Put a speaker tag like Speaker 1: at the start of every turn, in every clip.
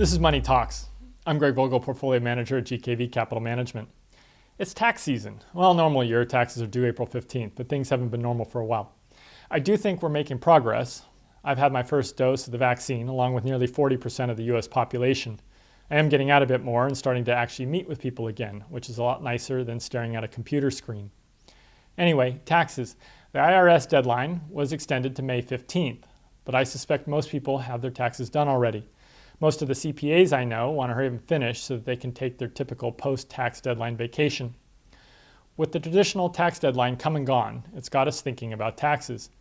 Speaker 1: This is Money Talks. I'm Greg Vogel, Portfolio Manager at GKV Capital Management. It's tax season. Well, normal year taxes are due April 15th, but things haven't been normal for a while. I do think we're making progress. I've had my first dose of the vaccine, along with nearly 40% of the U.S. population. I am getting out a bit more and starting to actually meet with people again, which is a lot nicer than staring at a computer screen. Anyway, taxes. The IRS deadline was extended to May 15th, but I suspect most people have their taxes done already. Most of the CPAs I know want to hurry up and finish so that they can take their typical post-tax deadline vacation. With the traditional tax deadline come and gone, it's got us thinking about taxes.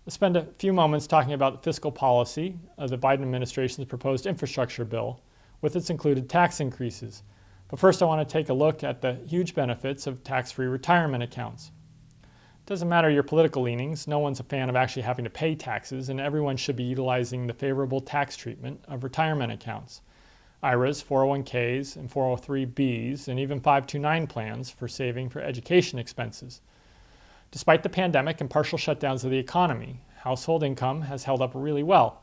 Speaker 1: Let's spend a few moments talking about the fiscal policy of the Biden administration's proposed infrastructure bill with its included tax increases. But first I want to take a look at the huge benefits of tax-free retirement accounts. Doesn't matter your political leanings, no one's a fan of actually having to pay taxes, and everyone should be utilizing the favorable tax treatment of retirement accounts. IRAs, 401ks, and 403bs, and even 529 plans for saving for education expenses. Despite the pandemic and partial shutdowns of the economy, household income has held up really well.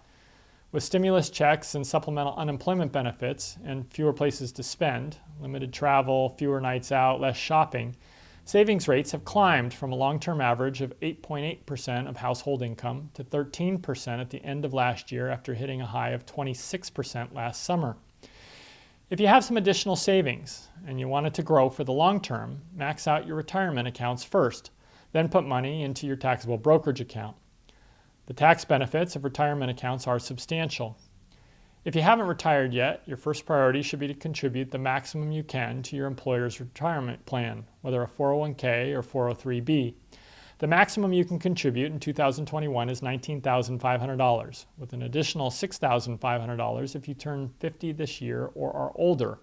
Speaker 1: With stimulus checks and supplemental unemployment benefits and fewer places to spend, limited travel, fewer nights out, less shopping, savings rates have climbed from a long-term average of 8.8% of household income to 13% at the end of last year after hitting a high of 26% last summer. If you have some additional savings and you want it to grow for the long term, max out your retirement accounts first, then put money into your taxable brokerage account. The tax benefits of retirement accounts are substantial. If you haven't retired yet, your first priority should be to contribute the maximum you can to your employer's retirement plan, whether a 401k or 403b. The maximum you can contribute in 2021 is $19,500, with an additional $6,500 if you turn 50 this year or are older,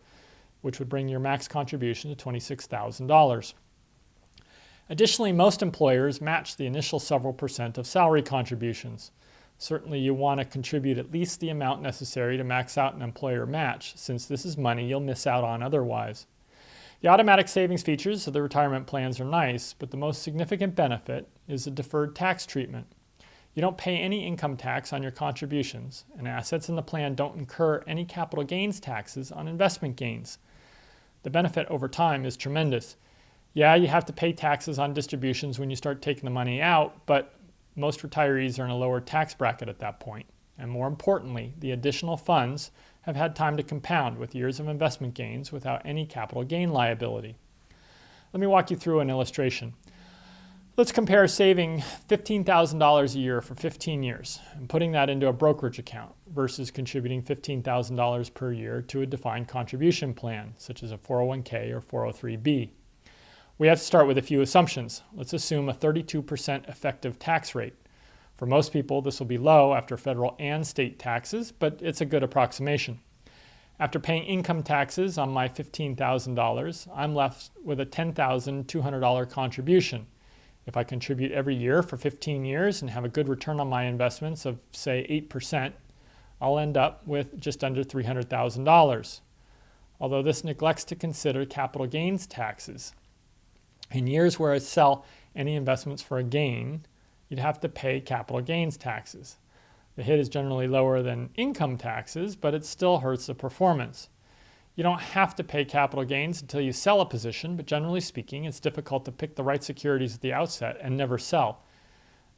Speaker 1: which would bring your max contribution to $26,000. Additionally, most employers match the initial several percent of salary contributions. Certainly you want to contribute at least the amount necessary to max out an employer match, since this is money you'll miss out on otherwise. The automatic savings features of the retirement plans are nice, but the most significant benefit is the deferred tax treatment. You don't pay any income tax on your contributions, and assets in the plan don't incur any capital gains taxes on investment gains. The benefit over time is tremendous. Yeah, you have to pay taxes on distributions when you start taking the money out, but most retirees are in a lower tax bracket at that point. And more importantly, the additional funds have had time to compound with years of investment gains without any capital gain liability. Let me walk you through an illustration. Let's compare saving $15,000 a year for 15 years and putting that into a brokerage account versus contributing $15,000 per year to a defined contribution plan, such as a 401k or 403b. We have to start with a few assumptions. Let's assume a 32% effective tax rate. For most people, this will be low after federal and state taxes, but it's a good approximation. After paying income taxes on my $15,000, I'm left with a $10,200 contribution. If I contribute every year for 15 years and have a good return on my investments of, say, 8%, I'll end up with just under $300,000. Although this neglects to consider capital gains taxes. In years where I sell any investments for a gain, you'd have to pay capital gains taxes. The hit is generally lower than income taxes, but it still hurts the performance. You don't have to pay capital gains until you sell a position, but generally speaking, it's difficult to pick the right securities at the outset and never sell.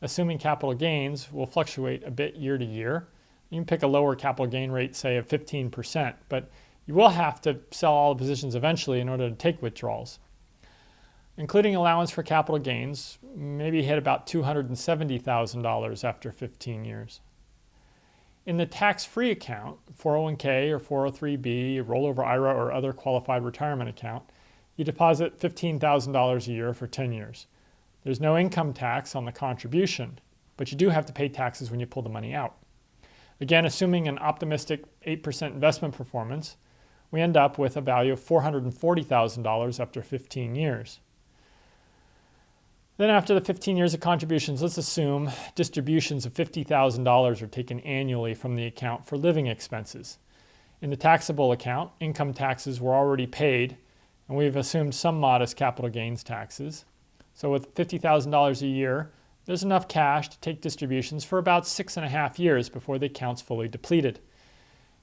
Speaker 1: Assuming capital gains will fluctuate a bit year to year, you can pick a lower capital gain rate, say of 15%, but you will have to sell all the positions eventually in order to take withdrawals. Including allowance for capital gains, maybe hit about $270,000 after 15 years. In the tax-free account, 401k or 403b, rollover IRA or other qualified retirement account, you deposit $15,000 a year for 10 years. There's no income tax on the contribution, but you do have to pay taxes when you pull the money out. Again, assuming an optimistic 8% investment performance, we end up with a value of $440,000 after 15 years. Then after the 15 years of contributions, let's assume distributions of $50,000 are taken annually from the account for living expenses. In the taxable account, income taxes were already paid, and we've assumed some modest capital gains taxes. So with $50,000 a year, there's enough cash to take distributions for about 6.5 years before the account's fully depleted.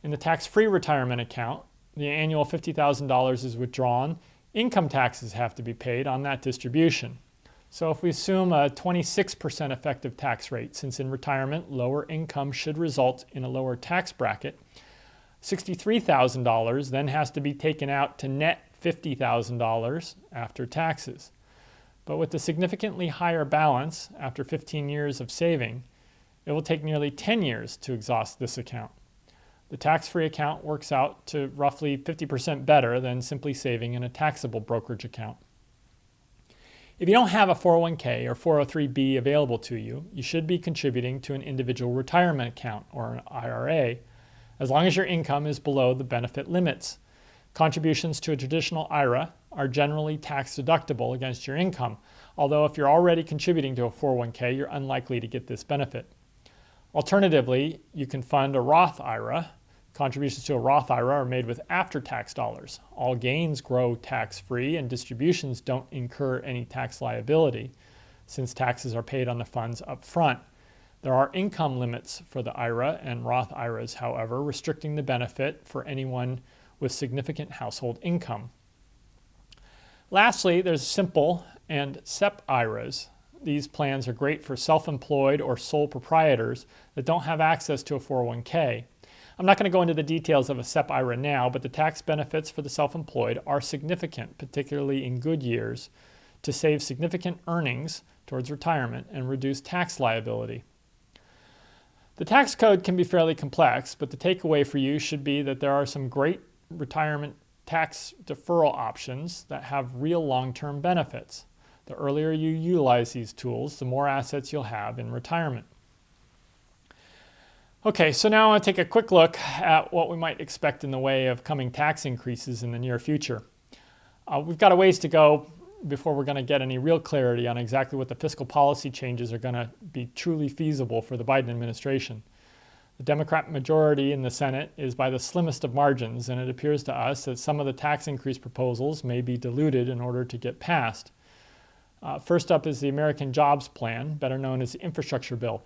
Speaker 1: In the tax-free retirement account, the annual $50,000 is withdrawn. Income taxes have to be paid on that distribution. So if we assume a 26% effective tax rate, since in retirement lower income should result in a lower tax bracket, $63,000 then has to be taken out to net $50,000 after taxes. But with the significantly higher balance after 15 years of saving, it will take nearly 10 years to exhaust this account. The tax-free account works out to roughly 50% better than simply saving in a taxable brokerage account. If you don't have a 401k or 403b available to you, you should be contributing to an individual retirement account or an IRA, as long as your income is below the benefit limits. Contributions to a traditional IRA are generally tax deductible against your income, although if you're already contributing to a 401k, you're unlikely to get this benefit. Alternatively, you can fund a Roth IRA. Contributions to a Roth IRA are made with after-tax dollars. All gains grow tax-free and distributions don't incur any tax liability, since taxes are paid on the funds up front. There are income limits for the IRA and Roth IRAs, however, restricting the benefit for anyone with significant household income. Lastly, there's simple and SEP IRAs. These plans are great for self-employed or sole proprietors that don't have access to a 401k. I'm not going to go into the details of a SEP IRA now, but the tax benefits for the self-employed are significant, particularly in good years, to save significant earnings towards retirement and reduce tax liability. The tax code can be fairly complex, but the takeaway for you should be that there are some great retirement tax deferral options that have real long-term benefits. The earlier you utilize these tools, the more assets you'll have in retirement. Okay, so now I want to take a quick look at what we might expect in the way of coming tax increases in the near future. We've got a ways to go before we're going to get any real clarity on exactly what the fiscal policy changes are going to be truly feasible for the Biden administration. The Democrat majority in the Senate is by the slimmest of margins, and it appears to us that some of the tax increase proposals may be diluted in order to get passed. First up is the American Jobs Plan, better known as the infrastructure bill.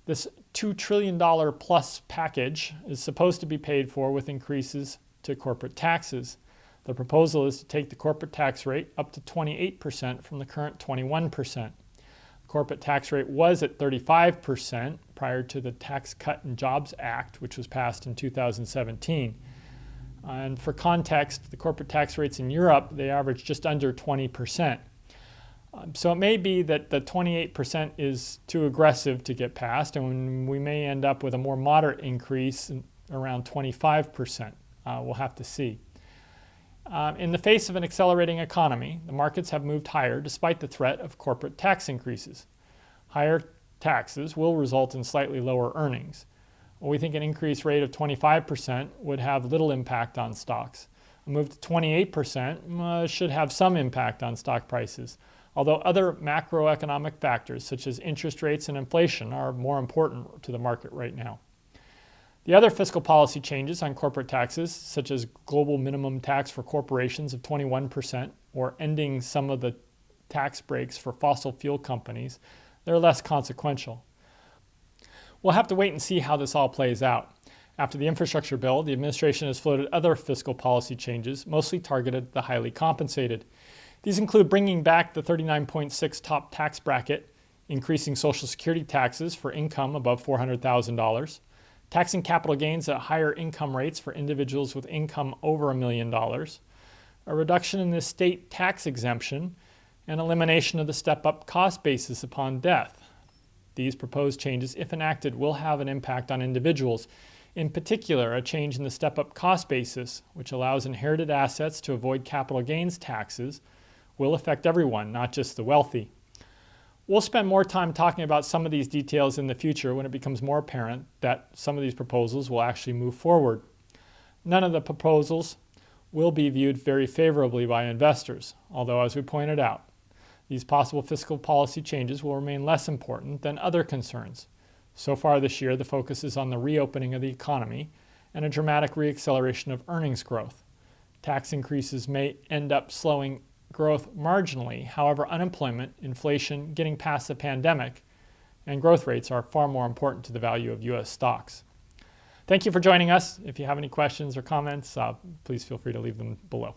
Speaker 1: This $2 trillion plus package is supposed to be paid for with increases to corporate taxes. The proposal is to take the corporate tax rate up to 28% from the current 21%. The corporate tax rate was at 35% prior to the Tax Cut and Jobs Act, which was passed in 2017. And for context, the corporate tax rates in Europe, they average just under 20%. So it may be that the 28% is too aggressive to get passed, and we may end up with a more moderate increase around 25%. We'll have to see. In the face of an accelerating economy, the markets have moved higher despite the threat of corporate tax increases. Higher taxes will result in slightly lower earnings. We think an increased rate of 25% would have little impact on stocks. A move to 28% should have some impact on stock prices, although other macroeconomic factors such as interest rates and inflation are more important to the market right now. The other fiscal policy changes on corporate taxes, such as global minimum tax for corporations of 21% or ending some of the tax breaks for fossil fuel companies, they're less consequential. We'll have to wait and see how this all plays out. After the infrastructure bill, the administration has floated other fiscal policy changes, mostly targeted at the highly compensated. These include bringing back the 39.6 top tax bracket, increasing Social Security taxes for income above $400,000, taxing capital gains at higher income rates for individuals with income over $1 million, a reduction in the state tax exemption, and elimination of the step-up cost basis upon death. These proposed changes, if enacted, will have an impact on individuals. In particular, a change in the step-up cost basis, which allows inherited assets to avoid capital gains taxes, will affect everyone, not just the wealthy. We'll spend more time talking about some of these details in the future when it becomes more apparent that some of these proposals will actually move forward. None of the proposals will be viewed very favorably by investors, although, as we pointed out, these possible fiscal policy changes will remain less important than other concerns. So far this year, the focus is on the reopening of the economy and a dramatic reacceleration of earnings growth. Tax increases may end up slowing growth marginally. However, unemployment, inflation, getting past the pandemic, and growth rates are far more important to the value of U.S. stocks. Thank you for joining us. If you have any questions or comments, please feel free to leave them below.